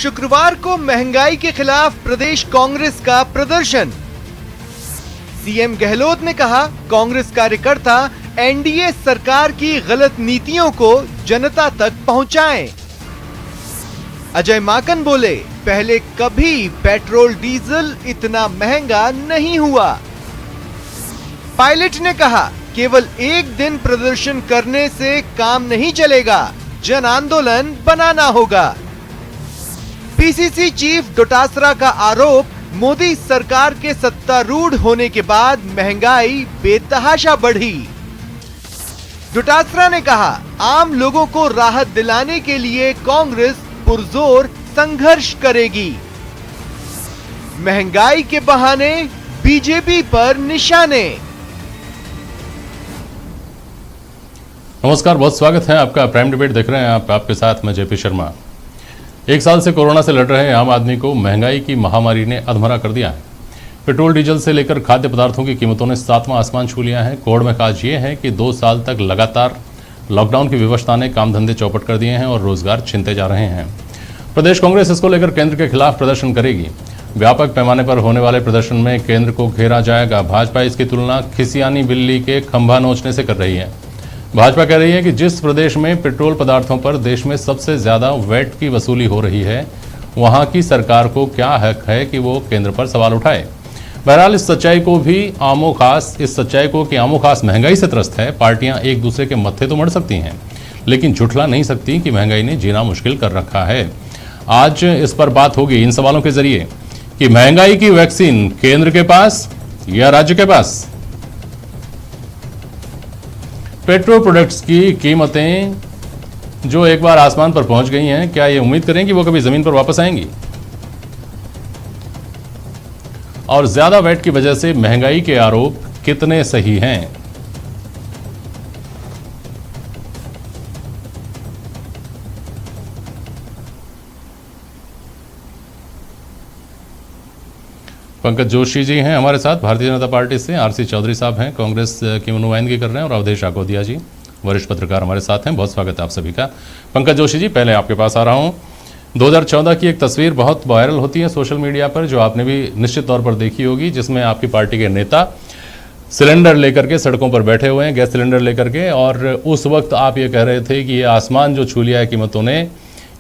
शुक्रवार को महंगाई के खिलाफ प्रदेश कांग्रेस का प्रदर्शन। सीएम गहलोत ने कहा, कांग्रेस कार्यकर्ता एनडीए सरकार की गलत नीतियों को जनता तक पहुंचाएं। अजय माकन बोले, पहले कभी पेट्रोल डीजल इतना महंगा नहीं हुआ। पायलट ने कहा, केवल एक दिन प्रदर्शन करने से काम नहीं चलेगा, जन आंदोलन बनाना होगा। पीसीसी चीफ डोटासरा का आरोप, मोदी सरकार के सत्तारूढ़ होने के बाद महंगाई बेतहाशा बढ़ी। डोटासरा ने कहा, आम लोगों को राहत दिलाने के लिए कांग्रेस पुरजोर संघर्ष करेगी। महंगाई के बहाने बीजेपी पर निशाने। नमस्कार, बहुत स्वागत है आपका। प्राइम डिबेट देख रहे हैं आपके साथ मैं जेपी शर्मा। एक साल से कोरोना से लड़ रहे आम आदमी को महंगाई की महामारी ने अधमरा कर दिया है। पेट्रोल डीजल से लेकर खाद्य पदार्थों की कीमतों ने 7वां आसमान छू लिया है। कोड़ में काज ये है कि 2 साल तक लगातार लॉकडाउन की व्यवस्था ने काम धंधे चौपट कर दिए हैं और रोजगार छिनते जा रहे हैं। प्रदेश कांग्रेस इसको लेकर केंद्र के खिलाफ प्रदर्शन करेगी। व्यापक पैमाने पर होने वाले प्रदर्शन में केंद्र को घेरा जाएगा। भाजपा इसकी तुलना खिसियानी बिल्ली के खंभा नोचने से कर रही है। भाजपा कह रही है कि जिस प्रदेश में पेट्रोल पदार्थों पर देश में सबसे ज्यादा वैट की वसूली हो रही है, वहां की सरकार को क्या हक है कि वो केंद्र पर सवाल उठाए। बहरहाल इस सच्चाई को कि आमो खास महंगाई से त्रस्त है, पार्टियां एक दूसरे के मत्थे तो मढ़ सकती हैं, लेकिन झुठला नहीं सकती कि महंगाई ने जीना मुश्किल कर रखा है। आज इस पर बात होगी इन सवालों के जरिए कि महंगाई की वैक्सीन केंद्र के पास या राज्य के पास। पेट्रोल प्रोडक्ट्स की कीमतें जो एक बार आसमान पर पहुंच गई हैं, क्या ये उम्मीद करें कि वो कभी जमीन पर वापस आएंगी? और ज्यादा वैट की वजह से महंगाई के आरोप कितने सही हैं? पंकज जोशी जी हैं हमारे साथ भारतीय जनता पार्टी से, आरसी चौधरी साहब हैं कांग्रेस की नुमाइंदगी कर रहे हैं, और अवधेश आकोदिया जी वरिष्ठ पत्रकार हमारे साथ हैं। बहुत स्वागत है आप सभी का। पंकज जोशी जी, पहले आपके पास आ रहा हूं। 2014 की एक तस्वीर बहुत वायरल होती है सोशल मीडिया पर, जो आपने भी निश्चित तौर पर देखी होगी, जिसमें आपकी पार्टी के नेता सिलेंडर लेकर के सड़कों पर बैठे हुए हैं, गैस सिलेंडर लेकर के, और उस वक्त आप ये कह रहे थे कि ये आसमान जो छू लिया है कीमतों ने,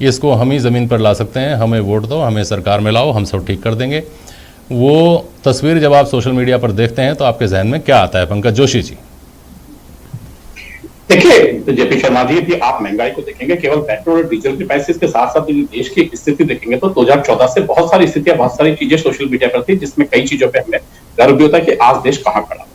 इसको हम ही ज़मीन पर ला सकते हैं, हमें वोट दो, हमें सरकार में लाओ, हम सब ठीक कर देंगे। वो तस्वीर जब आप सोशल मीडिया पर देखते हैं तो आपके जहन में क्या आता है, पंकज जोशी जी? देखिए जेपी शर्मा जी, यदि आप महंगाई को देखेंगे केवल पेट्रोल और डीजल के प्राइसेस के साथ साथ यदि देश की स्थिति देखेंगे तो 2014 से बहुत सारी स्थितियां, बहुत सारी चीजें सोशल मीडिया पर थी, जिसमें कई चीजों पे हमें गर्व भी होता है कि आज देश कहां खड़ा है।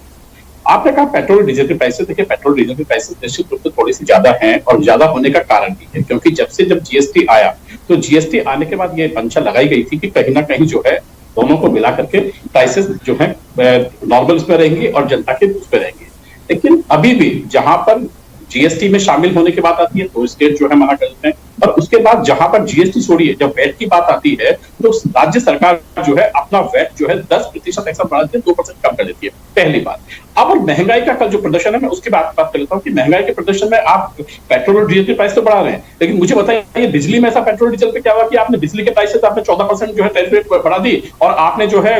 आपने कहा पेट्रोल डीजल के प्राइसेस, देखिए पेट्रोल डीजल के प्राइसेस निश्चित रूप से थोड़ी सी ज्यादा हैं, और ज्यादा होने का कारण भी है क्योंकि जब जीएसटी आया तो जीएसटी आने के बाद ये मंशा लगाई गई थी कि कहीं ना कहीं जो है दोनों को मिला करके प्राइसेस जो है नॉर्मल पे रहेंगी और जनता के उस पे रहेंगी। लेकिन अभी भी जहां पर जीएसटी में शामिल होने की बात आती है तो स्टेट जो है मना कर देते हैं, और उसके बाद जहां पर जीएसटी छोड़िए जब वैट की बात आती है तो राज्य सरकार जो है अपना वैट जो है 10% ऐसा बढ़ा देती है, 2% कम कर देती है। पहली बात। अब और महंगाई का कल जो प्रदर्शन है, मैं उसकी बात कर लेता हूँ कि महंगाई के प्रदर्शन में आप पेट्रोल और डीजल के प्राइस तो बढ़ा रहे हैं, लेकिन मुझे बताइए बिजली में ऐसा पेट्रोल डीजल पे क्या हुआ कि आपने बिजली के प्राइसेस आपने 14% जो है टैरिफ रेट बढ़ा दी, और आपने जो है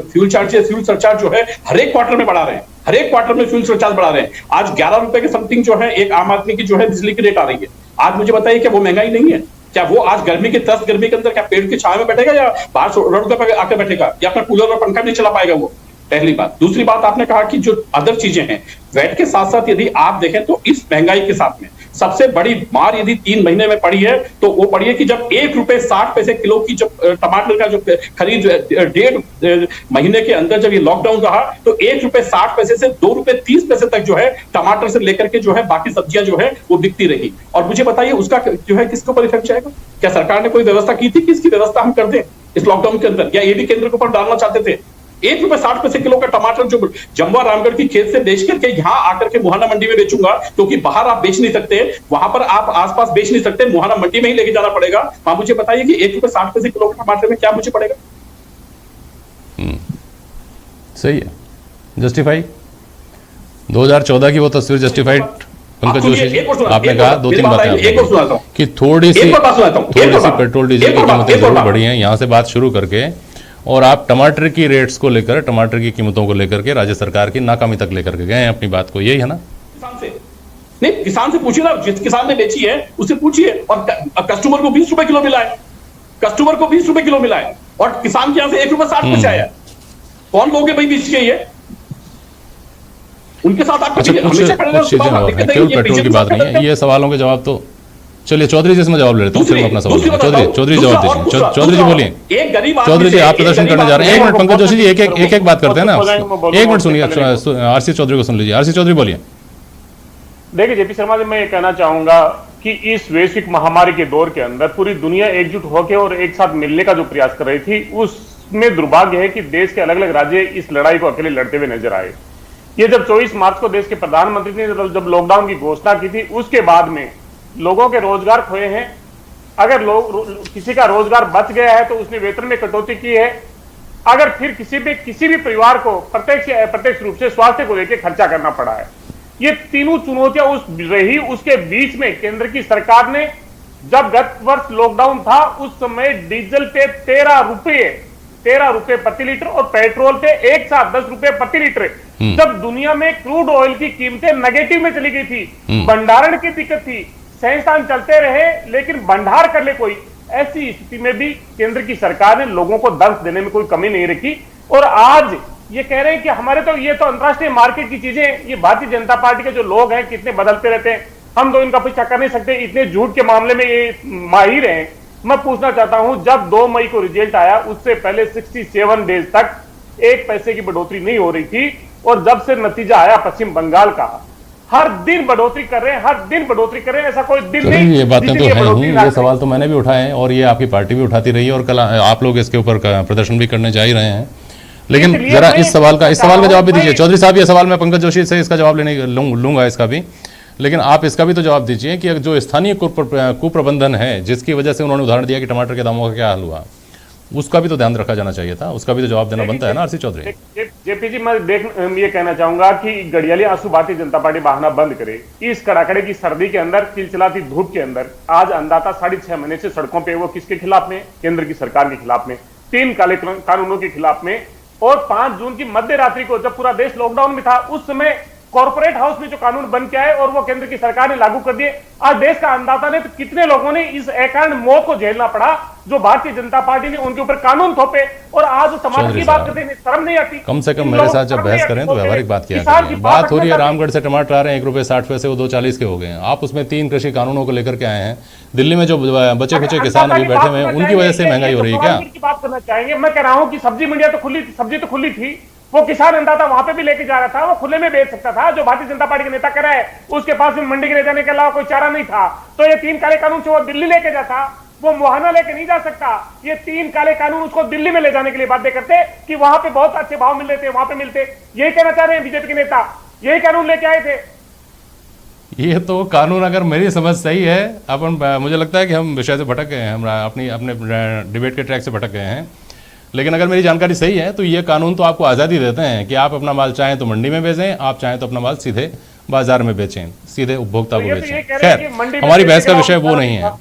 फ्यूल सरचार्ज जो है हर एक क्वार्टर में बढ़ा रहे हैं, हर एक क्वार्टर में फ्यूल सरचार्ज बढ़ा रहे हैं। आज 11 रुपए के समथिंग जो है एक आम आदमी की जो है बिजली की रेट आ रही है। आज मुझे बताइए क्या वो महंगाई नहीं है? क्या वो आज गर्मी के अंदर क्या पेड़ की छाया में बैठेगा या बाहर रोड पर आकर बैठेगा, या अपना कूलर और पंखा नहीं चला पाएगा वो? पहली बात। दूसरी बात, आपने कहा कि जो अदर चीजें हैं वैट के साथ साथ यदि आप देखें तो इस महंगाई के साथ में सबसे बड़ी मार यदि 3 महीने में पड़ी है तो वो पड़ी है कि जब ₹1.60 किलो की जब टमाटर का जो खरीद 1.5 महीने के अंदर जब ये लॉकडाउन रहा तो ₹1.60 से ₹2.30 तक जो है टमाटर से लेकर के जो है बाकी सब्जियां जो है वो बिकती रही। और मुझे बताइए उसका जो है किसके ऊपर इफेक्ट जाएगा? क्या सरकार ने कोई व्यवस्था की थी कि इसकी व्यवस्था हम कर दें इस लॉकडाउन के अंदर, या ये भी केंद्र के ऊपर डालना चाहते थे? ₹1.60 किलो का टमाटर जो जम्वा रामगढ़ की खेत से बेच करके यहाँ आकर के मुहाना मंडी में बेचूंगा, क्योंकि बाहर आप बेच नहीं सकते, वहां पर आप आसपास बेच नहीं सकते, मुहाना मंडी में ही लेके जाना पड़ेगा। वहां मुझे बताइए कि ₹1.60 किलो के टमाटर में क्या मुझे पड़ेगा? सही है, जस्टिफाई 2014 की वो तस्वीर जस्टिफाइड पंकज जोशी जी, एक और आपने कहा दो तीन बातें एक और सुनाता हूं कि थोड़ी सी पेट्रोल डीजल की कीमतें एक और जरूर बात। बढ़ी हैं, यहां से बात शुरू करके और आप टमाटर की रेट्स को लेकर, टमाटर की कीमतों को लेकर के राज्य सरकार की नाकामी तक लेकर के गए हैं अपनी बात को, यही है ना? किसान से नहीं, किसान से पूछिए ना, जिस किसान ने बेची है उससे पूछिए। और कस्टमर को 20 रुपए किलो मिला है, कस्टमर को 20 रुपए किलो मिला है, और किसान के यहां से 1 रुपए 60 पैसे आया। कौन लोगे भाई बीच के? ये उनके साथ आपको अच्छा, कुछ चीजें और हैं, केवल पेट्रोल की बात नहीं है। ये सवालों के जवाब तो चलिए चौधरी जी से मैं जवाब ले लेता हूँ, फिर मैं अपना सवाल चौधरी जवाब दीजिए। चौधरी जी बोलिए। चौधरी जी, आप प्रदर्शन करने जा रहे हैं। एक मिनट पंकज जोशी जी, एक बात करते हैं ना, एक मिनट सुनिए, आरसी चौधरी को सुन लीजिए। आरसी चौधरी बोलिए। देखिए जेपी शर्मा जी, मैं ये कहना चाहूंगा कि इस वैश्विक महामारी के दौर के अंदर पूरी दुनिया एकजुट होकर और एक साथ मिलने का जो प्रयास कर रही थी, उसमें दुर्भाग्य है कि देश के अलग अलग राज्य इस लड़ाई को अकेले लड़ते हुए नजर आए। ये जब 24 मार्च को देश के प्रधानमंत्री ने जब लॉकडाउन की घोषणा की थी, उसके बाद में लोगों के रोजगार खोए हैं। अगर किसी का रोजगार बच गया है तो उसने वेतन में कटौती की है। अगर फिर किसी भी परिवार को प्रत्यक्ष या अप्रत्यक्ष रूप से स्वास्थ्य को लेकर खर्चा करना पड़ा है। ये तीनों चुनौतियां रही। उसके बीच में केंद्र की सरकार ने, जब गत वर्ष लॉकडाउन था, उस समय डीजल पे 13 रुपए प्रति लीटर और पेट्रोल पे एक साथ 10 रुपए प्रति लीटर, जब दुनिया में क्रूड ऑयल की कीमतें नेगेटिव में चली गई थी, भंडारण की दिक्कत थी, संस्थान चलते रहे लेकिन भंडार कर ले कोई, ऐसी स्थिति में भी केंद्र की सरकार ने लोगों को दर्द देने में कोई कमी नहीं रखी। और आज ये कह रहे हैं कि हमारे तो ये तो अंतर्राष्ट्रीय मार्केट की चीजें, ये भारतीय जनता पार्टी के जो लोग हैं कितने बदलते रहते हैं, हम तो इनका पीछा कर नहीं सकते, इतने झूठ के मामले में ये माहिर हैं। मैं पूछना चाहता हूं, जब 2 मई को रिजल्ट आया उससे पहले 67 डेज तक 1 पैसे की बढ़ोतरी नहीं हो रही थी, और जब से नतीजा आया पश्चिम बंगाल का, हर दिन बढ़ोतरी कर रहे हैं, हर दिन बढ़ोतरी कर रहे हैं, ऐसा कोई दिन नहीं। ये बातें तो हैं ही, ये सवाल तो मैंने भी उठाए हैं और ये आपकी पार्टी भी उठाती रही है, और कल आप लोग इसके ऊपर प्रदर्शन भी करने जा ही रहे हैं। लेकिन जरा इस सवाल का जवाब भी दीजिए चौधरी साहब। ये सवाल मैं पंकज जोशी से इसका जवाब लूंगा इसका भी, लेकिन आप इसका भी तो जवाब दीजिए कि जो स्थानीय कुप्रबंधन है, जिसकी वजह से उन्होंने उदाहरण दिया कि टमाटर के दामों का क्या हाल हुआ, उसका भी तो ध्यान रखा जाना चाहिए था, उसका भी तो जवाब देना बनता है ना आरसी चौधरी। जेपी जी, मैं ये कहना चाहूंगा कि गढ़ियाली आंसू भारतीय जनता पार्टी बहाना बंद करे। इस कड़ाकड़े की सर्दी के अंदर, चिलचिलाती धूप के अंदर आज अंदाता 6.5 महीने से सड़कों पे, वो किसके खिलाफ में? केंद्र की सरकार के खिलाफ में, 3 काले कानूनों के खिलाफ में। और 5 जून की मध्य रात्रि को जब पूरा देश लॉकडाउन में था, उस समय कॉर्पोरेट हाउस में जो कानून बन के आए और वो केंद्र की सरकार ने लागू कर दिए। आज देश का अंदाता ने तो कितने लोगों ने इस अकारण मौत को झेलना पड़ा, जो भारतीय जनता पार्टी ने उनके ऊपर कानून थोपे, और आज वो समाज की बात करते हैं, शर्म नहीं आती? कम से कम मेरे साथ जब बहस करें तो व्यवहारिक बात किया करें। बात हो रही है रामगढ़ से टमाटर आ रहे हैं 1 रुपए 60 पैसे, वो 2.40 के हो गए हैं। आप उसमें 3 कृषि कानूनों को लेकर के आए हैं। दिल्ली में जो बचे खुचे किसान अभी बैठे हुए हैं, उनकी वजह से महंगाई हो रही है क्या? बात करना चाहेंगे। मैं कह रहा हूँ कि सब्जी मंडिया तो खुली, सब्जी तो खुली थी, वो किसान अंदाता वहां पे भी लेके जा रहा था, वो खुले में बेच सकता था। जो भारतीय जनता पार्टी के नेता कर रहा है, उसके पास भी मंडी के ले जाने के अलावा कोई चारा नहीं था। तो ये 3 काले कानून से वो दिल्ली लेके जाता, वो मुहाना लेके नहीं जा सकता। ये 3 काले कानून उसको दिल्ली में ले जाने के लिए बाध्य करते कि वहां पे बहुत अच्छे भाव मिल रहे थे, वहां पे मिलते। यही कहना चाह रहे हैं बीजेपी के नेता, यही कानून लेके आए थे। ये तो कानून, अगर मेरी समझ सही है, अपन मुझे लगता है कि हम विषय से भटक गए हैं, हम अपने डिबेट के ट्रैक से भटक गए हैं। लेकिन अगर मेरी जानकारी सही है तो ये कानून तो आपको आज़ादी देते हैं कि आप अपना माल चाहें तो मंडी में बेचें, आप चाहें तो अपना माल सीधे बाजार में बेचें, सीधे उपभोक्ता को बेचें। खैर, हमारी बहस का विषय वो नहीं है।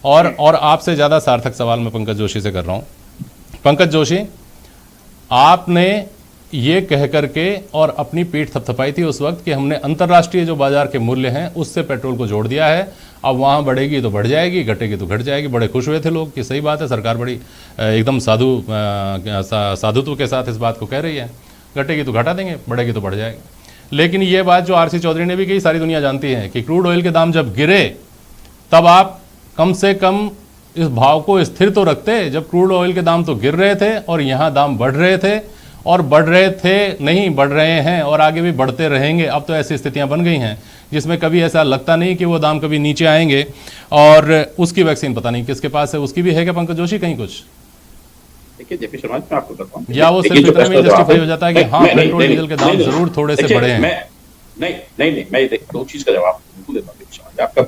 और आपसे ज़्यादा सार्थक सवाल मैं पंकज जोशी से कर रहा हूँ। पंकज जोशी, आपने ये कह करके और अपनी पीठ थपथपाई थी उस वक्त कि हमने अंतर्राष्ट्रीय जो बाजार के मूल्य हैं उससे पेट्रोल को जोड़ दिया है, अब वहाँ बढ़ेगी तो बढ़ जाएगी, घटेगी तो घट जाएगी। बड़े खुश हुए थे लोग कि सही बात है, सरकार बड़ी एकदम साधुत्व के साथ इस बात को कह रही है, घटेगी तो घटा देंगे, बढ़ेगी तो बढ़ जाएगी। लेकिन ये बात जो आरसी चौधरी ने भी कही, सारी दुनिया जानती है कि क्रूड ऑयल के दाम जब गिरे तब आप कम से कम इस भाव को स्थिर तो रखते, जब क्रूड ऑयल के दाम तो गिर रहे थे और यहाँ दाम बढ़ रहे थे, और बढ़ रहे थे नहीं, बढ़ रहे हैं और आगे भी बढ़ते रहेंगे। अब तो ऐसी स्थितियां बन गई हैं जिसमें कभी ऐसा लगता नहीं कि वो दाम कभी नीचे आएंगे। और उसकी वैक्सीन पता नहीं किसके पास है, उसकी भी है क्या पंकज जोशी कहीं कुछ? देखिए जेपी शर्मा, मैं आपको बताता हूं, या वो सिर्फ इतना में जस्टिफाई हो जाता है कि हाँ पेट्रोल डीजल के दाम जरूर थोड़े से बढ़े हैं? नहीं, मैं 2 चीज का जवाब बिल्कुल देता हूँ। आपका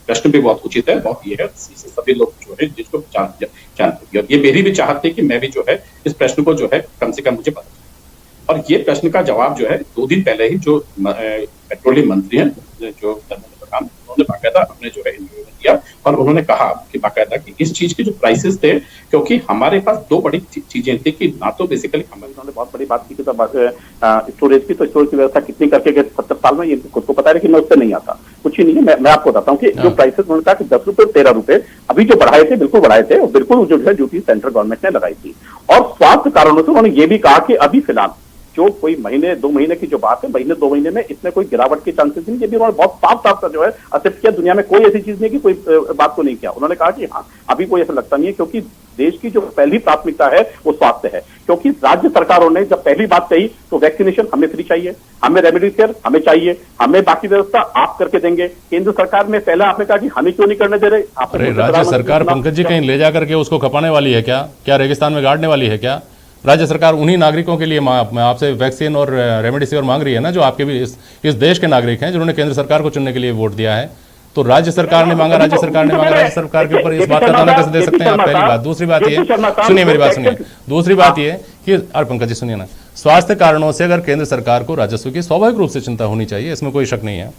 प्रश्न भी बहुत उचित है, बहुत ये है, सभी लोग जो है जिसको जानते हैं, ये मेरी भी चाहत है कि मैं भी जो है इस प्रश्न को जो है कम से कम मुझे पता। और ये प्रश्न का जवाब जो है 2 दिन पहले ही जो पेट्रोलियम मंत्री हैं जो धर्मेंद्र प्रधान, उन्होंने बाकायदा अपने जो है इंटरव्यू में दिया और उन्होंने कहा कि बाकायदा कि इस चीज के जो प्राइसेस थे, क्योंकि हमारे पास 2 बड़ी चीजें थी कि ना तो बेसिकली उन्होंने बहुत बड़ी बात की कि स्टोरेज की, तो स्टोरेज की व्यवस्था कितनी करके 70 साल में, ये खुद को पता है, लेकिन मैं उससे नहीं आता, कुछ ही नहीं है। मैं आपको बताता हूँ कि जो प्राइसेस उन्होंने कहा कि 10 रुपए 13 रुपए अभी जो बढ़ाए थे, बिल्कुल बढ़ाए थे, और बिल्कुल जो है ड्यूटी सेंट्रल गवर्नमेंट ने लगाई थी। और स्वास्थ्य कारणों से उन्होंने ये भी कहा कि अभी फिलहाल जो कोई महीने 2 महीने की जो बात है, महीने 2 महीने में इसमें कोई गिरावट के चांसेस नहीं, ये भी उन्होंने बहुत साफ जो है एक्सेप्ट किया। दुनिया में कोई ऐसी चीज नहीं कि कोई बात को नहीं किया। उन्होंने कहा कि हाँ, अभी कोई ऐसा लगता नहीं है, क्योंकि देश की जो पहली प्राथमिकता है वो स्वास्थ्य है। क्योंकि राज्य सरकारों ने जब पहली बात कही तो वैक्सीनेशन हमें फ्री चाहिए, हमें रेमडेसिविर हमें चाहिए, हमें बाकी व्यवस्था आप करके देंगे। केंद्र सरकार में पहले आपने कहा कि हमें क्यों नहीं करने दे रहे। अरे राज्य सरकार पंकज जी कहीं ले जाकर के उसको खपाने वाली है क्या रेगिस्तान में गाड़ने वाली है क्या? राज्य सरकार उन्हीं नागरिकों के लिए आपसे वैक्सीन और रेमडेसिविर मांग रही है ना, जो आपके भी इस देश के नागरिक हैं, जिन्होंने केंद्र सरकार को चुनने के लिए वोट दिया है। तो राज्य सरकार ने मांगा, राज्य सरकार ने मांगा, राज्य सरकार के ऊपर इस बात का दाना कैसे दे सकते हैं आप? पहली बात। दूसरी बात ये, सुनिए मेरी बात सुनिए, दूसरी बात ये कि अरे पंकज जी सुनिए ना, स्वास्थ्य कारणों से अगर केंद्र सरकार को राजस्व की स्वाभाविक रूप से चिंता होनी चाहिए, इसमें कोई शक नहीं है।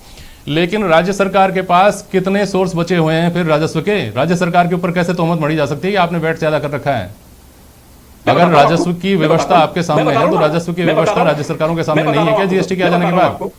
लेकिन राज्य सरकार के पास कितने सोर्स बचे हुए हैं फिर राजस्व के? राज्य सरकार के ऊपर कैसे तोहमत मढ़ी जा सकती है कि आपने वैट ज्यादा कर रखा है? अगर राजस्व की व्यवस्था आपके सामने है तो राजस्व की व्यवस्था राज्य सरकारों के सामने नहीं है क्या जीएसटी के आ जाने के बाद?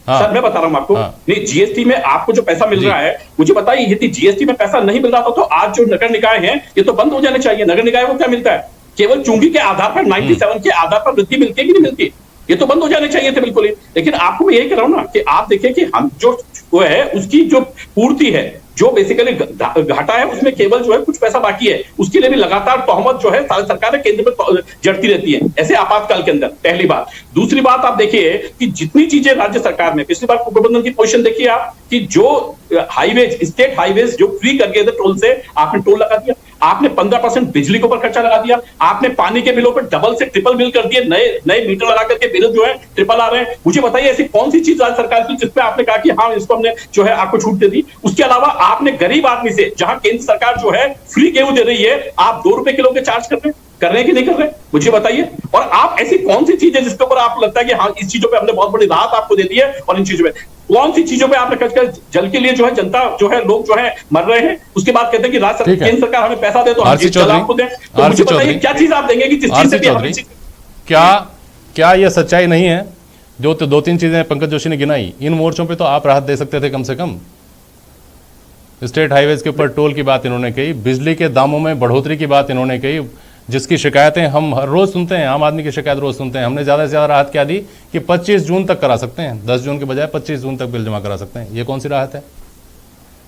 हाँ, सर मैं बता रहा हूं आपको, नहीं जीएसटी में आपको जो पैसा मिल रहा है, मुझे बताइए यदि जीएसटी में पैसा नहीं मिल रहा था तो आज जो नगर निकाय हैं ये तो बंद हो जाने चाहिए। नगर निकाय को क्या मिलता है? केवल चुंगी के आधार पर 97 के आधार पर वृद्धि मिलती है कि नहीं मिलती? ये तो बंद हो जाने चाहिए थे बिल्कुल ही। लेकिन आपको मैं यही कह रहा हूं ना कि आप देखिए कि हम जो है उसकी जो पूर्ति है, जो बेसिकली घाटा है, उसमें केवल जो है कुछ पैसा बाकी है, उसके लिए भी लगातार तोहमत जो है सरकार केंद्र में जड़ती रहती है ऐसे आपातकाल के अंदर। पहली बात। दूसरी बात, आप देखिए कि जितनी चीजें राज्य सरकार में, पिछली बार प्रबंधन की पोजीशन देखिए आप कि जो हाईवेज, स्टेट हाईवेज जो फ्री कर दिए थे टोल से, आपने टोल लगा दिया, आपने 15% बिजली के ऊपर खर्चा लगा दिया, आपने पानी के बिलों पर डबल से ट्रिपल बिल कर दिए, नए मीटर लगा करके बिल जो है ट्रिपल आ रहे हैं। मुझे बताइए ऐसी कौन सी चीज राज्य सरकार की जिसपे आपने कहा कि हाँ इसको हमने जो है आपको छूट दे दी? उसके अलावा आपने गरीब आदमी से, जहां केंद्र सरकार जो है फ्री गेहूं दे रही है, आप 2 रुपए किलो के चार्ज कर रहे हैं कि नहीं कर रहे? मुझे बताइए। और आप ऐसी कौन सी चीज है जिसके ऊपर आपको लगता है कि हाँ इस चीजों पे हमने बहुत बड़ी राहत आपको दे दी है, और इन चीजों में कौन सी चीजों पे आपने खर्च कर? जल के लिए जो है जनता जो है, लोग जो है मर रहे हैं, उसके बाद कहते हैं कि राज्य केंद्र सरकार हमें पैसा दे तो हम जल आपको दें। तो मुझे बताइए क्या चीज आप देंगे कि जिस चीज से क्या यह सच्चाई नहीं है? जो तो 2-3 चीजें पंकज जोशी ने गिनाई, इन मोर्चों पे तो आप राहत दे सकते थे कम से कम। स्टेट हाईवेज के ऊपर टोल की बात इन्होंने कही, बिजली के दामों में बढ़ोतरी की बात इन्होंने कही, जिसकी शिकायतें हम हर रोज सुनते हैं, आम आदमी की शिकायत रोज सुनते हैं। हमने ज्यादा से ज्यादा राहत क्या दी कि 25 जून तक करा सकते हैं, 10 जून के बजाय 25 जून तक बिल जमा करा सकते हैं। ये कौन सी राहत है?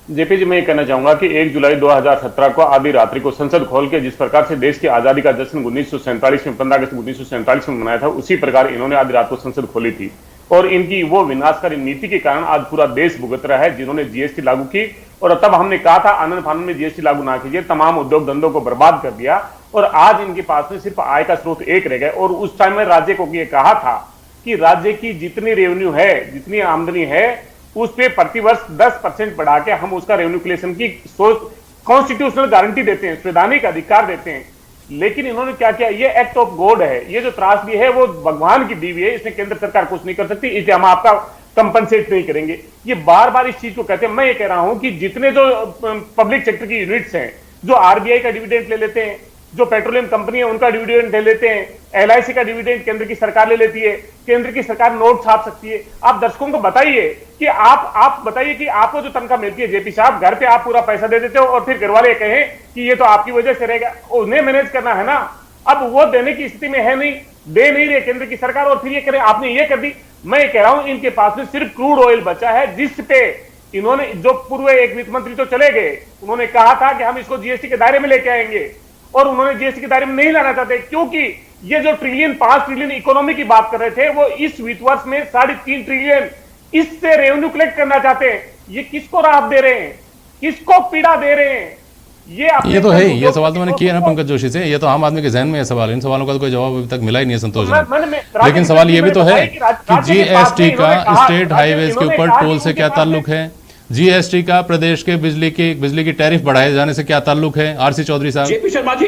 जेपी जी, मैं ये कहना चाहूंगा कि 1 जुलाई 2017 को आधी रात्रि को संसद खोल के जिस प्रकार से देश की आजादी का जश्न 1947 में 15 अगस्त 1947 में मनाया था, उसी प्रकार इन्होंने आधी रात को संसद खोली थी। और इनकी वो विनाशकारी नीति के कारण आज पूरा देश भुगत रहा है, जिन्होंने जीएसटी लागू की। और तब हमने कहा था आनंद फानंद में जीएसटी लागू ना कीजिए, तमाम उद्योग धंधों को बर्बाद कर दिया। और आज इनके पास में सिर्फ आय का स्रोत एक रह गया। और उस टाइम में राज्य को ये कहा था कि राज्य की जितनी रेवेन्यू है, जितनी आमदनी है, उस पे प्रतिवर्ष 10% बढ़ा के हम उसका रेवेन्यू कलेक्शन की कॉन्स्टिट्यूशनल गारंटी देते हैं, संवैधानिक अधिकार देते हैं। लेकिन इन्होंने क्या किया? ये एक्ट ऑफ गॉड है, ये जो त्रासदी है वो भगवान की दी हुई है, इसमें केंद्र सरकार कुछ नहीं कर सकती, इसलिए हम आपका कंपनसेट नहीं करेंगे। ये बार बार इस चीज को कहते हैं। मैं ये कह रहा हूं कि जितने जो पब्लिक सेक्टर की यूनिट्स हैं, जो आरबीआई का डिविडेंड ले लेते हैं, जो पेट्रोलियम कंपनी है उनका डिविडेंड ले लेते हैं, एलआईसी का डिविडेंड केंद्र की सरकार ले लेती है, केंद्र की सरकार नोट छाप सकती है। आप दर्शकों को बताइए कि आप बताइए कि आपको जो तनख्वाह मिलती है जेपी साहब, घर पे आप पूरा पैसा दे देते हो और फिर घर वाले कहें कि ये तो आपकी वजह से रहेगा, उन्हें मैनेज करना है ना। अब वो देने की स्थिति में है नहीं, दे नहीं रहे केंद्र की सरकार, और फिर ये करें आपने ये कर दी। मैं कह रहा हूं इनके पास में सिर्फ क्रूड ऑयल बचा है, जिस पे इन्होंने, जो पूर्व एक वित्त मंत्री तो चले गए, उन्होंने कहा था कि हम इसको जीएसटी के दायरे में लेके आएंगे, और उन्होंने जीएसटी के दायरे में नहीं लाना चाहते, क्योंकि ये जो 5 ट्रिलियन इकोनॉमी की बात कर रहे थे, वो इस वित्त वर्ष में 3.5 ट्रिलियन इससे रेवेन्यू कलेक्ट करना चाहते हैं। ये किसको राहत दे रहे हैं, किसको पीड़ा दे रहे हैं? ये तो है, ये सवाल तो मैंने किया ना पंकज जोशी से, ये तो आम आदमी के जहन में है सवाल। इन सवालों का तो कोई जवाब अभी तक मिला ही नहीं है संतोषजनक। लेकिन सवाल ये भी तो है कि जीएसटी का स्टेट हाईवेज के ऊपर टोल से क्या ताल्लुक है, जीएसटी का प्रदेश के बिजली की टैरिफ बढ़ाए जाने से क्या ताल्लुक है? आरसी चौधरी साहब। जेपी शर्मा जी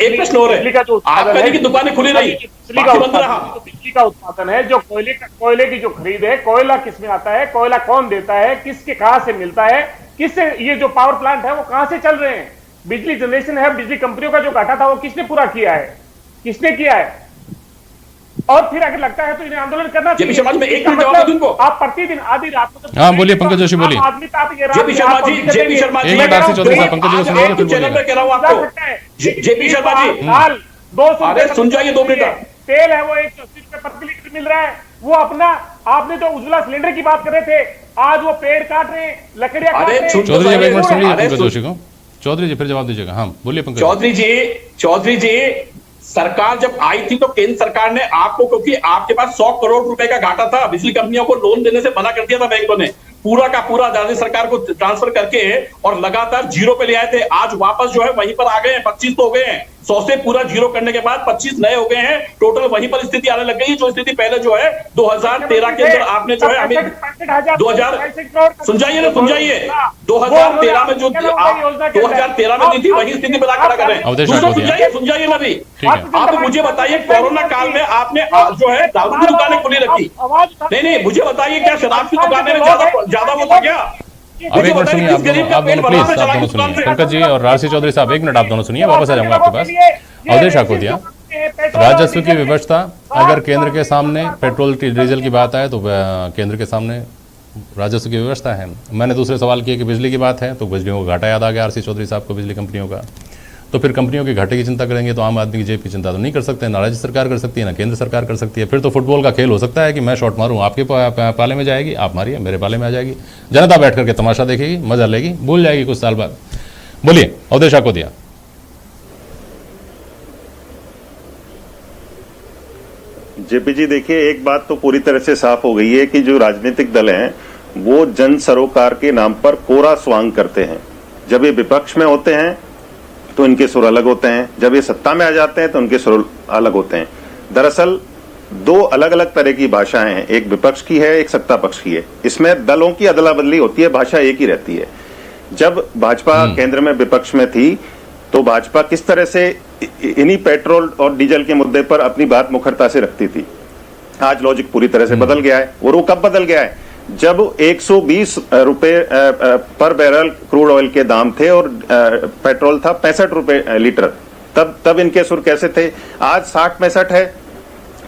एक प्रश्न और है। आप कह की दुकानें खुली रही, बिजली का उत्पादन है, जो कोयले की जो खरीद है, कोयला किस में आता है, कोयला कौन देता है, किसके कहां से मिलता है, किससे ये जो पावर प्लांट है वो कहां से चल रहे हैं, बिजली जनरेशन है, बिजली कंपनियों का जो घाटा था वो किसने पूरा किया है, किसने किया है? और फिर अगर लगता है तो इन्हें आंदोलन करना चाहिए। में एक मिनट जवाब दूं इनको। आप प्रतिदिन आधी रात को हाँ बोलिए पंकज जोशी बोलिए। जेपी शर्मा जी एक मिनट आरसी चौधरी साहब, पंकज जोशी सुनिए फिर चैनल पे कह रहा हूं आपको। जेपी शर्मा जी दाल 200 अरे सुन जाइए 2 मिनट। तेल है वो 180 रुपए प्रति लीटर मिल रहा है, वो अपना आपने जो उज्ज्वला सिलेंडर की बात कर रहे थे, आज वो पेड़ काट रहे हैं, लकड़ियां काट रहे हैं। चौधरी जी एक मिनट सुन लीजिए पंकज जोशी को। चौधरी जी फिर जवाब दीजिएगा। हाँ बोलिए पंकज। चौधरी जी सरकार जब आई थी तो केंद्र सरकार ने आपको, क्योंकि आपके पास 100 करोड़ रुपए का घाटा था, बिजली कंपनियों को लोन देने से मना कर दिया था बैंकों ने, पूरा का पूरा राज्य सरकार को ट्रांसफर करके और लगातार जीरो पे ले आए थे। आज वापस जो है वहीं पर आ गए हैं, 25 तो हो गए हैं, 100 से पूरा जीरो करने के बाद 25 नए हो गए हैं, टोटल वहीं पर स्थिति आने लग गई जो स्थिति पहले जो है 2013 के अंदर आपने जो है हमें 2000 सुनजाइए 2013 में जो 2013 में दी थी वही स्थिति बना खड़ा कर रहे हैं। सुनजाइए ना भी, आप मुझे बताइए कोरोना काल में आपने जो है दारू की दुकानें खुली रखी, नहीं मुझे बताइए क्या शराब की दुकानें ज्यादा वो था क्या? अब एक मिनट सुनिए, आप दोनों प्लीज, आप दोनों सुनिए, पंकज जी और आरसी चौधरी साहब एक मिनट आप दोनों सुनिए, वापस आ जाऊंगा आपके पास। अवधेश आकोदिया, राजस्व की व्यवस्था अगर केंद्र के सामने पेट्रोल डीजल की बात आए तो केंद्र के सामने राजस्व की व्यवस्था है। मैंने दूसरे सवाल किए कि बिजली की बात है तो बिजलियों का घाटा याद आ गया आरसी चौधरी साहब को, बिजली कंपनियों का। तो फिर कंपनियों के घाटे की चिंता करेंगे तो आम आदमी की जेब की चिंता तो नहीं कर सकते, ना राज्य सरकार कर सकती है ना केंद्र सरकार कर सकती है। फिर तो फुटबॉल का खेल हो सकता है कि मैं शॉट मारूं, आपके पाले में जाएगी, आप मारिए मेरे पाले में आ जाएगी, जनता बैठ करके तमाशा देखेगी, मजा लेगी, भूल जाएगी कुछ साल बाद। बोलिए अवधेश आकोदिया। जेपी जी देखिए, एक बात तो पूरी तरह से साफ हो गई है कि जो राजनीतिक दल हैं वो जन सरोकार के नाम पर कोरा स्वांग करते हैं। जब ये विपक्ष में होते हैं तो इनके सुर अलग होते हैं, जब ये सत्ता में आ जाते हैं तो उनके सुर अलग होते हैं। दरअसल 2 अलग अलग तरह की भाषाएं हैं, एक विपक्ष की है, एक सत्ता पक्ष की है। इसमें दलों की अदला बदली होती है, भाषा एक ही रहती है। जब भाजपा केंद्र में विपक्ष में थी तो भाजपा किस तरह से इन्हीं पेट्रोल और डीजल के मुद्दे पर अपनी बात मुखरता से रखती थी। आज लॉजिक पूरी तरह से बदल गया है। और वो कब बदल गया है? जब 120 रुपए पर बैरल क्रूड ऑयल के दाम थे और पेट्रोल था 65 रुपए लीटर, तब इनके सुर कैसे थे? आज 60-65 है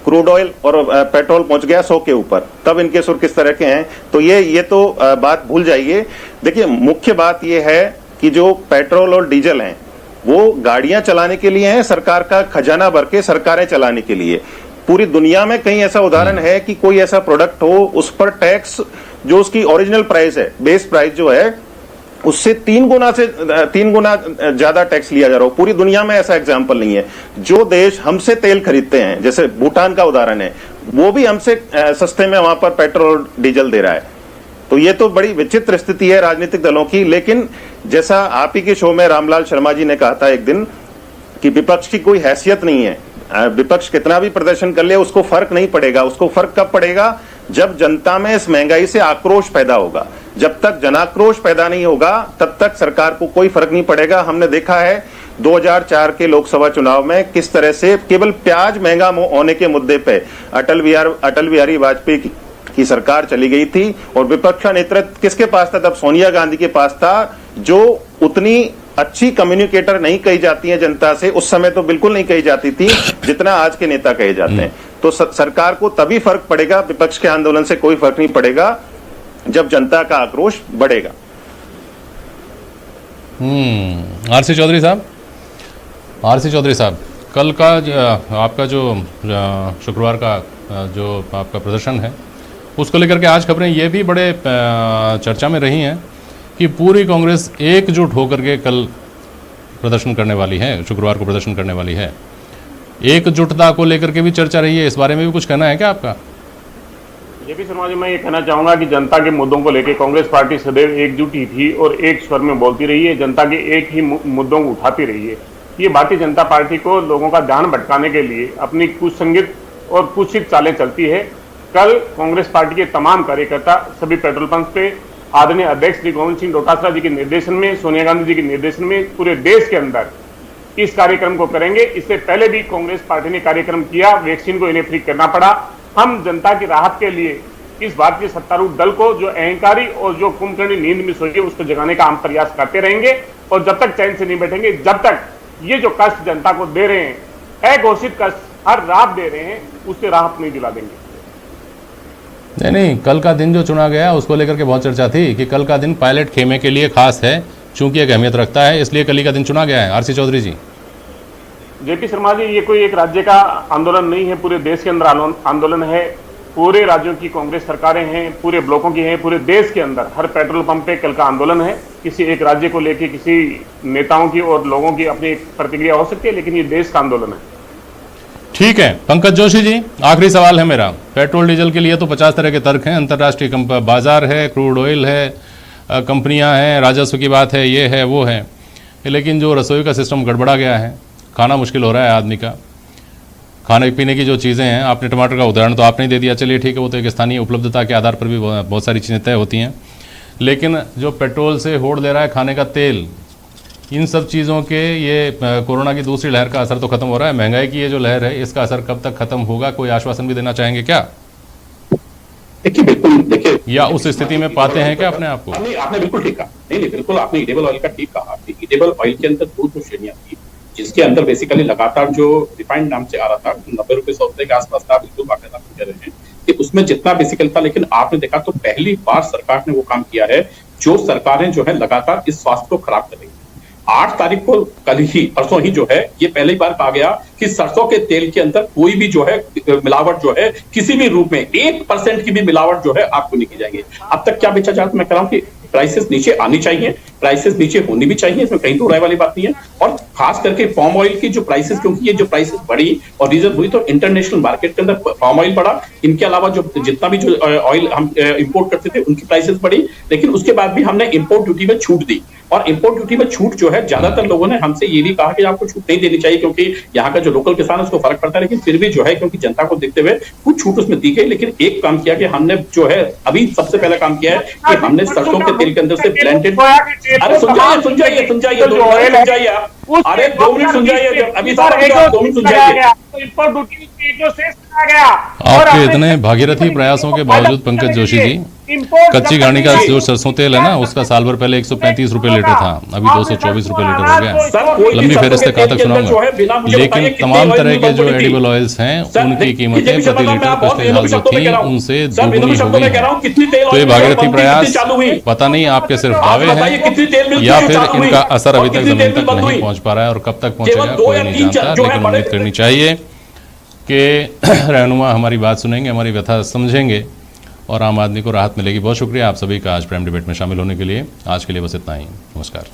क्रूड ऑयल और पेट्रोल पहुंच गया 100 के ऊपर, तब इनके सुर किस तरह के हैं? तो ये तो बात भूल जाइए। देखिए, मुख्य बात ये है कि जो पेट्रोल और डीजल हैं वो गाड़ियां चलाने के लिए हैं, सरकार का खजाना भर के सरकारें चलाने के लिए। पूरी दुनिया में कहीं ऐसा उदाहरण है कि कोई ऐसा प्रोडक्ट हो उस पर टैक्स जो उसकी ओरिजिनल प्राइस है, बेस प्राइस जो है, उससे 3 गुना ज्यादा टैक्स लिया जा रहा हो? पूरी दुनिया में ऐसा एग्जाम्पल नहीं है। जो देश हमसे तेल खरीदते हैं, जैसे भूटान का उदाहरण है, वो भी हमसे सस्ते में वहां पर पेट्रोल और डीजल दे रहा है। तो ये तो बड़ी विचित्र स्थिति है राजनीतिक दलों की। लेकिन जैसा आप ही के शो में रामलाल शर्मा जी ने कहा था एक दिन कि विपक्ष की कोई हैसियत नहीं है, विपक्ष कितना भी प्रदर्शन कर ले उसको फर्क नहीं पड़ेगा। उसको फर्क कब पड़ेगा? जब जनता में इस महंगाई से आक्रोश पैदा होगा। जब तक जनाक्रोश पैदा नहीं होगा तब तक सरकार को कोई फर्क नहीं पड़ेगा। हमने देखा है 2004 के लोकसभा चुनाव में किस तरह से केवल प्याज महंगा होने के मुद्दे पे अटल बिहारी वाजपेयी की सरकार चली गई थी और विपक्ष का नेतृत्व किसके पास था? तब सोनिया गांधी के पास था, जो उतनी अच्छी कम्युनिकेटर नहीं कही जाती है जनता से, उस समय तो बिल्कुल नहीं कही जाती थी जितना आज के नेता कहे जाते हैं। तो सरकार को तभी फर्क पड़ेगा, विपक्ष के आंदोलन से कोई फर्क नहीं पड़ेगा जब जनता का आक्रोश बढ़ेगा। आरसी चौधरी साहब, कल का आपका जो शुक्रवार का जो आपका प्रदर्शन है उसको लेकर के आज खबरें ये भी बड़े चर्चा में रही हैं कि पूरी कांग्रेस एकजुट होकर के कल प्रदर्शन करने वाली है, शुक्रवार को प्रदर्शन करने वाली है। एकजुटता को लेकर के भी चर्चा रही है, इस बारे में भी कुछ कहना है क्या आपका? जेपी शर्मा जी, मैं ये कहना चाहूंगा कि जनता के मुद्दों को लेकर कांग्रेस पार्टी सदैव एकजुट ही थी और एक स्वर में बोलती रही है, जनता के एक ही मुद्दों को उठाती रही है। ये भारतीय जनता पार्टी को लोगों का ध्यान भटकाने के लिए अपनी कुसंगत और कुत्सित चालें चलती है। कल कांग्रेस पार्टी के तमाम कार्यकर्ता सभी पेट्रोल पंप पे आदरणीय अध्यक्ष श्री गोविंद सिंह डोटासरा जी के निर्देशन में, सोनिया गांधी जी के निर्देशन में पूरे देश के अंदर इस कार्यक्रम को करेंगे। इससे पहले भी कांग्रेस पार्टी ने कार्यक्रम किया, वैक्सीन को इन्हें फ्री करना पड़ा। हम जनता की राहत के लिए इस भारतीय सत्तारूढ़ दल को जो अहंकारी और जो कुंभकर्णी नींद में सोई है उसको जगाने का हम प्रयास करते रहेंगे, और जब तक चैन से नहीं बैठेंगे, जब तक ये जो कष्ट जनता को दे रहे हैं, अघोषित कष्ट हर रात दे रहे हैं, उससे राहत नहीं दिला देंगे। नहीं, कल का दिन जो चुना गया उसको लेकर के बहुत चर्चा थी कि कल का दिन पायलट खेमे के लिए खास है, चूंकि एक अहमियत रखता है, इसलिए कल ही का दिन चुना गया है। आरसी चौधरी जी। जेपी शर्मा जी, ये कोई एक राज्य का आंदोलन नहीं है, पूरे देश के अंदर आंदोलन है। पूरे राज्यों की कांग्रेस सरकारें हैं, पूरे ब्लॉकों की हैं, पूरे देश के अंदर हर पेट्रोल पंप पे कल का आंदोलन है। किसी एक राज्य को लेकर किसी नेताओं की और लोगों की अपनी प्रतिक्रिया हो सकती है, लेकिन ये देश का आंदोलन है। ठीक है, पंकज जोशी जी, आखिरी सवाल है मेरा। पेट्रोल डीजल के लिए तो 50 तरह के तर्क हैं, अंतर्राष्ट्रीय बाजार है, क्रूड ऑयल है, कंपनियां हैं, राजस्व की बात है, ये है वो है, लेकिन जो रसोई का सिस्टम गड़बड़ा गया है, खाना मुश्किल हो रहा है आदमी का। खाने पीने की जो चीज़ें हैं, आपने टमाटर का उदाहरण तो आपने दे दिया, चलिए ठीक है, वो तो एक स्थानीय उपलब्धता के आधार पर भी बहुत सारी चीज़ें तय होती हैं, लेकिन जो पेट्रोल से होड़ ले रहा है खाने का तेल, इन सब चीज़ों के ये कोरोना की दूसरी लहर का असर तो खत्म हो रहा है, महंगाई की ये जो लहर है इसका असर कब तक खत्म होगा, कोई आश्वासन भी देना चाहेंगे क्या? देखिए, बिल्कुल, देखिए, या उस स्थिति में पाते हैं क्या अपने आप को? नहीं, आपने बिल्कुल ठीक कहा। नहीं, बिल्कुल आपने एडिबल ऑयल का ठीक कहा। एडिबल ऑयल के अंदर दो श्रेणियां थी, जिसके अंदर बेसिकली लगातार जो रिफाइंड नाम से आ रहा था, 90 रुपए 100 रुपए के आसपास था, बिल्कुल बाकायदा कह रहे हैं कि उसमें जितना बेसिकली था, लेकिन आपने देखा तो पहली बार सरकार ने वो काम किया है जो सरकारें जो है लगातार इस स्वास्थ्य को खराब कर रही है। 8 तारीख को परसों ही जो है ये पहली बार कहा गया कि सरसों के तेल के अंदर कोई भी जो है मिलावट जो है किसी भी रूप में 1% की भी मिलावट जो है आपको नहीं की जाएगी। अब तक क्या बेचा जा रहा है, मैं कह रहा हूं कि प्राइसेस नीचे आनी चाहिए, प्राइसेस नीचे होनी भी चाहिए, इसमें कहीं दो राय वाली बात नहीं है। और खास करके पाम ऑयल की जो प्राइसेस, क्योंकि ये जो प्राइसेस बढ़ी और रीजन हुई तो इंटरनेशनल मार्केट के अंदर पाम ऑयल बढ़ा, इनके अलावा जो जितना भी जो ऑयल हम इंपोर्ट करते थे उनकी प्राइसेस बढ़ी, लेकिन उसके बाद भी हमने इंपोर्ट ड्यूटी में छूट दी। और इंपोर्ट ड्यूटी में छूट जो है, ज्यादातर लोगों ने हमसे ये भी कहा कि आपको छूट नहीं देनी चाहिए क्योंकि यहाँ का जो लोकल किसान है उसको फर्क पड़ता है, लेकिन फिर भी जो है क्योंकि जनता को देखते हुए कुछ छूट उसमें दी गई। लेकिन एक काम किया कि हमने जो है अभी सबसे पहला काम किया है कि हमने सरसों के तेल के अंदर से ब्लेंडेड, अरे सुन जाइए अरे 2 मिनट सुन जाइए, अभी 2 मिनट सुन जाइए। आपके इतने भागीरथी प्रयासों के बावजूद पंकज जोशी जी, कच्ची घानी का जो सरसों तेल है ना, उसका साल भर पहले 135 रुपए लीटर था, अभी 224 रुपए लीटर हो गया। लंबी फहरिस्त कहाँ तक सुनाऊंगा, लेकिन तमाम तरह के जो एडिबल ऑयल्स हैं उनकी कीमतें प्रति लीटर पिछले साल जो थी उनसे दुगनी हो गई हैं। तो ये भागीरथी प्रयास पता नहीं आपके सिर्फ दावे हैं या फिर इनका असर अभी तक जमीन तक नहीं पहुंच पा रहा है, और कब तक पहुंचेगा कोई नहीं जानता, लेकिन उम्मीद करनी चाहिए कि रहनुमा हमारी बात सुनेंगे, हमारी व्यथा समझेंगे और आम आदमी को राहत मिलेगी। बहुत शुक्रिया आप सभी का आज प्राइम डिबेट में शामिल होने के लिए। आज के लिए बस इतना ही, नमस्कार।